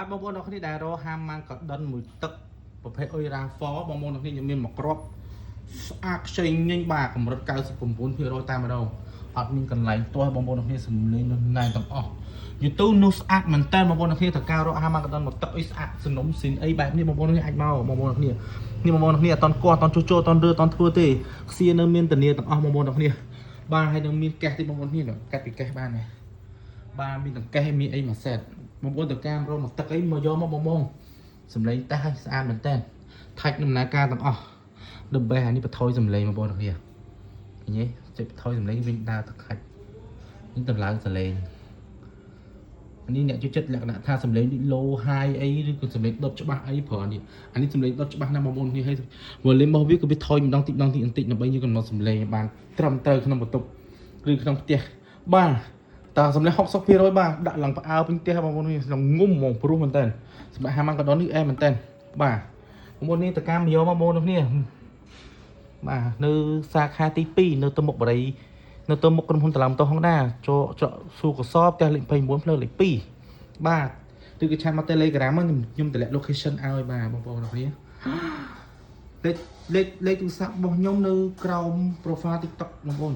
បាទបងប្អូនអ្នកគ្នាដែលរកហាមម៉ាន់ក៏ដិនមួយទឹកប្រភេទអុយរ៉ាហ្វបងប្អូនអ្នកគ្នាខ្ញុំមានមកគ្រាប់ស្អាតខ្ចីញញបាទកម្រិត 99% តែម្ដងអត់មានកន្លែងទាស់បងប្អូនអ្នកគ្នាសំលេងនោះណែទាំងអស់យូទូនោះស្អាតមែនតើបងប្អូនអ្នកគ្នាតើការរកហាមម៉ាន់ក៏ដិនមកទឹកអុយស្អាតសំណុំស៊ីនអីបែបនេះបងប្អូនអ្នកគ្នាអាចមកបងប្អូនអ្នកគ្នានេះបងប្អូនអ្នកគ្នាអត់តន់គោះអត់តន់ជួសជុលអត់តន់រើអត់តន់ធ្វើទេខ្សៀនៅមានធានាទាំងអស់បងប្អូនអ្នកគ្នាបាទហើយនឹងមានកេះទីបងប្អូនគ្នាកាត់ពីកេះបានដែរបាទមានទាំងកេះមានអីមួយសែតបងប្អូនតើការរកមកទឹកអីមកយកមកបងប្អូនសំលេងតះឲ្យស្អាតមែនតើថាច់ដំណើរការទាំងអស់The best នេះបថយសំលេងបងប្អូនអ្នកគ្នាឃើញទេចុចបថយសំលេងវិញដើរទឹកខាច់នេះតម្លើងសំលេងនេះអ្នកជួយចិត្តលក្ខណៈថាសំលេង low high អីឬក៏សំលេងដុតច្បាស់អីព្រោះនេះអានេះសំលេងដុតច្បាស់ណាស់បងប្អូនគ្នាហើយ volume របស់វាក៏វាថយម្ដងតិចបន្តិចដើម្បីយើងកំណត់សំលេងឲ្យបានត្រឹមត្រូវក្នុងបន្ទប់ឬក្នុងផ្ទះបាទតើសំលេង 60% បាទដាក់ឡើងផ្អើពេញផ្ទះបងប្អូននេះក្នុងងុំហ្មងព្រោះមែនតើសម្រាប់ហាម៉ាន់កាដូននេះអែមែនតើបាទបងប្អូននេះតើការមកយកមកបងប្អូននេះបាទនៅសាខាទី2នៅទៅមុខបរិយនៅទៅមុខក្រុមហ៊ុនតឡាំតោះហងដាចូលច្រកសួរកសបផ្ទះលេខ29ផ្លូវលេខ2បាទឬក៏ឆាតមក Telegram ខ្ញុំតម្លាក់ location ឲ្យបាទបងប្អូនគ្នាលេខទូរស័ព្ទរបស់ខ្ញុំនៅក្រោម profile TikTok បងប្អូន